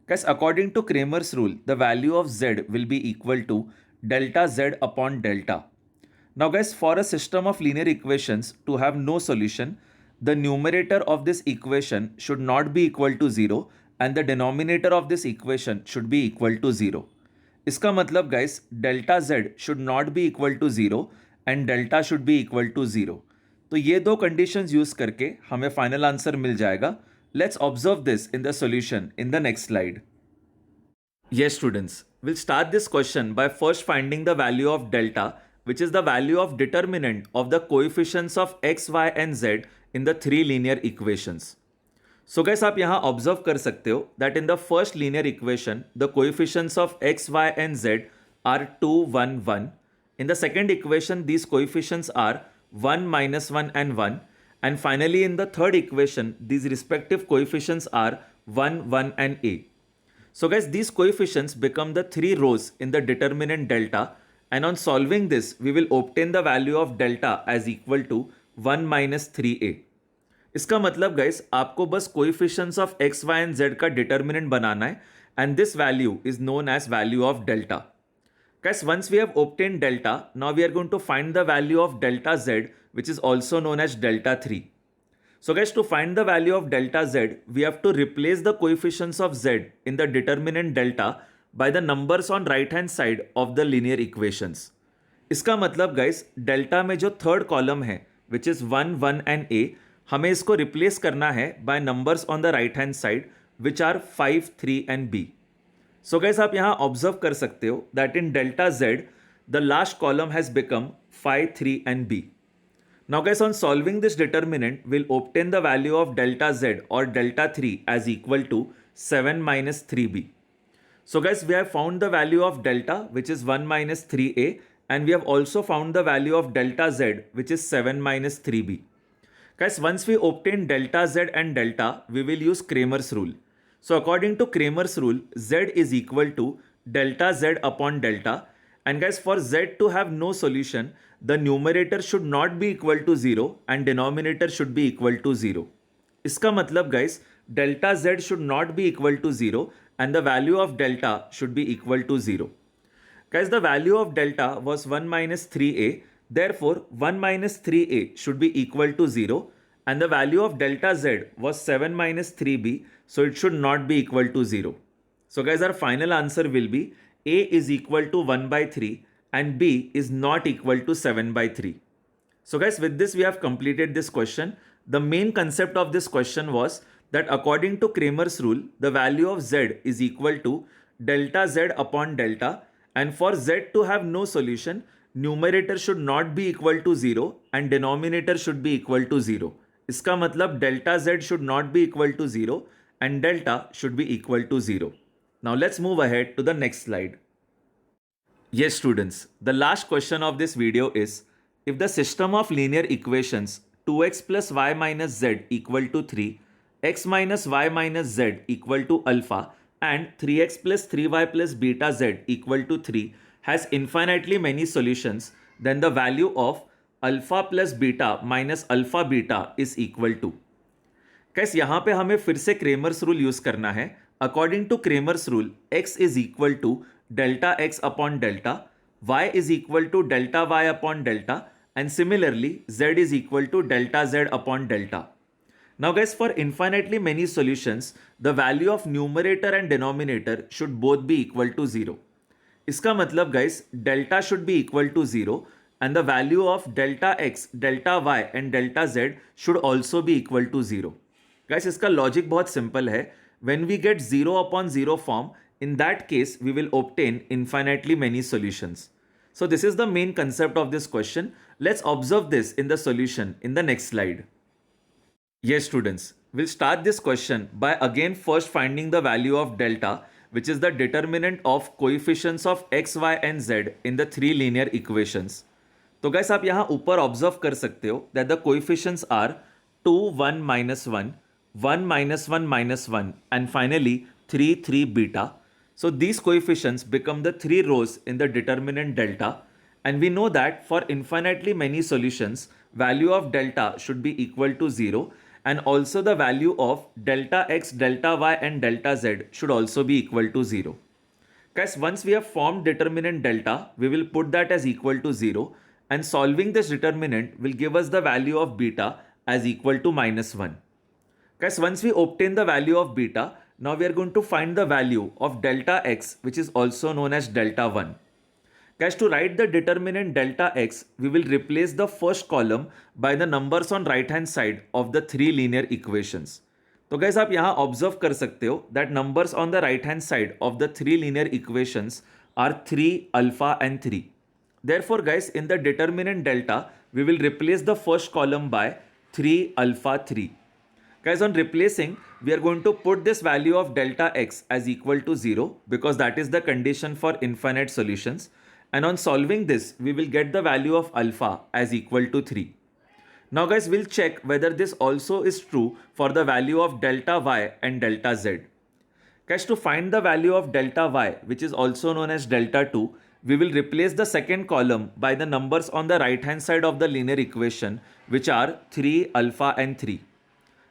Guys, according to Cramer's rule, the value of z will be equal to delta z upon delta. Now guys, for a system of linear equations to have no solution, the numerator of this equation should not be equal to 0 and the denominator of this equation should be equal to 0. इसका मतलब guys, delta z should not be equal to 0 and delta should be equal to 0. तो ये दो conditions use करके हमें final answer मिल जाएगा. Let's observe this in the solution in the next slide. Yes students, we'll start this question by first finding the value of delta, which is the value of determinant of the coefficients of x, y and z in the three linear equations. So guys, आप यहाँ observe कर सकते हो that in the first linear equation, the coefficients of x, y and z are 2, 1, 1. In the second equation, these coefficients are 1, -1 and 1. And finally, in the third equation, these respective coefficients are 1, 1 and a. So guys, these coefficients become the three rows in the determinant delta, and on solving this, we will obtain the value of delta as equal to 1 minus 3a. इसका मतलब guys, आपको बस coefficients of x, y and z का determinant बनाना है, and this value is known as value of delta. Guys, once we have obtained delta, now we are going to find the value of delta z, which is also known as delta 3. So guys, to find the value of delta z, we have to replace the coefficients of z in the determinant delta by the numbers on right hand side of the linear equations. इसका मतलब guys, delta में जो third column है which is 1 1 and a, हमें इसको replace करना है by numbers on the right hand side which are 5 3 and b. So guys, आप यहाँ ऑब्जर्व कर सकते हो that in delta z the last column has become 5 3 and b. Now guys, on solving this determinant, we'll obtain the value of delta z or delta 3 as equal to 7 minus 3b. So guys, we have found the value of delta, which is 1 minus 3a, and we have also found the value of delta z, which is 7 minus 3b. Guys, once we obtain delta z and delta, we will use Cramer's rule. So according to Cramer's rule, z is equal to delta z upon delta. And guys, for z to have no solution, the numerator should not be equal to 0 and denominator should be equal to 0. इसका मतलब guys, delta z should not be equal to 0 and the value of delta should be equal to 0. Guys, the value of delta was 1 minus 3a. Therefore, 1 minus 3a should be equal to 0 and the value of delta z was 7 minus 3b, so it should not be equal to 0. So guys, our final answer will be a is equal to 1 by 3 and b is not equal to 7 by 3. So guys, with this we have completed this question. The main concept of this question was that according to Cramer's rule, the value of z is equal to delta z upon delta, and for z to have no solution, numerator should not be equal to 0 and denominator should be equal to 0. इसका मतलब delta z should not be equal to 0 and delta should be equal to 0. Now let's move ahead to the next slide. Yes students, the last question of this video is, if the system of linear equations 2x plus y minus z equal to 3, x minus y minus z equal to alpha and 3x plus 3y plus beta z equal to 3 has infinitely many solutions, then the value of alpha plus beta minus alpha beta is equal to. कैसे यहाँ पे हमें फिर से Cramer's rule use करना है. According to Cramer's rule, x is equal to delta x upon delta, y is equal to delta y upon delta, and similarly z is equal to delta z upon delta. Now guys, for infinitely many solutions the value of numerator and denominator should both be equal to 0. इसका मतलब guys, delta should be equal to 0 and the value of delta x, delta y and delta z should also be equal to 0. Guys, इसका logic बहुत simple है. When we get 0 upon 0 form, in that case we will obtain infinitely many solutions. So this is the main concept of this question. Let's observe this in the solution in the next slide. Yes students, we'll start this question by again first finding the value of delta, which is the determinant of coefficients of x, y and z in the three linear equations. तो guys, आप यहाँ ऊपर observe कर सकते हो that the coefficients are 2 1 minus 1, 1 minus 1 minus 1 and finally 3 3 beta. So these coefficients become the three rows in the determinant delta, and we know that for infinitely many solutions, value of delta should be equal to 0, and also the value of delta x, delta y and delta z should also be equal to 0. Guys, once we have formed determinant delta, we will put that as equal to 0, and solving this determinant will give us the value of beta as equal to minus 1. Guys, once we obtain the value of beta, now we are going to find the value of delta x, which is also known as delta 1. Guys, to write the determinant delta x, we will replace the first column by the numbers on right hand side of the three linear equations. तो guys, आप यहाँ observe कर सकते हो that numbers on the right hand side of the three linear equations are 3, alpha and 3. Therefore guys, in the determinant delta, we will replace the first column by 3, alpha, 3. Guys, on replacing, we are going to put this value of delta x as equal to 0 because that is the condition for infinite solutions. And on solving this, we will get the value of alpha as equal to 3. Now guys, we'll check whether this also is true for the value of delta y and delta z. Guys, to find the value of delta y, which is also known as delta 2, we will replace the second column by the numbers on the right hand side of the linear equation, which are 3, alpha and 3.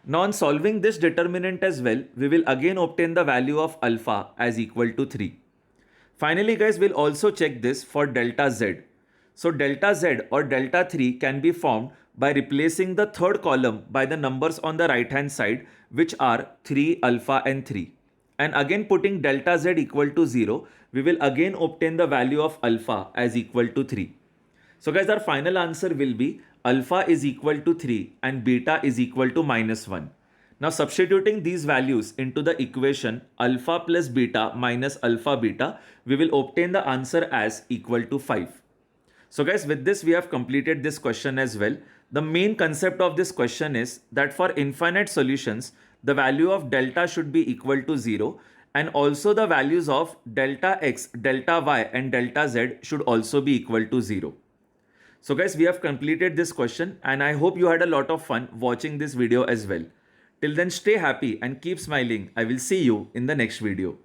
Now on solving this determinant as well, we will again obtain the value of alpha as equal to 3. Finally guys, we'll also check this for delta z. So delta z or delta 3 can be formed by replacing the third column by the numbers on the right hand side, which are 3, alpha and 3. And again putting delta z equal to 0, we will again obtain the value of alpha as equal to 3. So guys, our final answer will be alpha is equal to 3 and beta is equal to -1. Now substituting these values into the equation alpha plus beta minus alpha beta, we will obtain the answer as equal to 5. So guys, with this we have completed this question as well. The main concept of this question is that for infinite solutions, the value of delta should be equal to 0, and also the values of delta x, delta y and delta z should also be equal to 0. So guys, we have completed this question and I hope you had a lot of fun watching this video as well. Till then, stay happy and keep smiling. I will see you in the next video.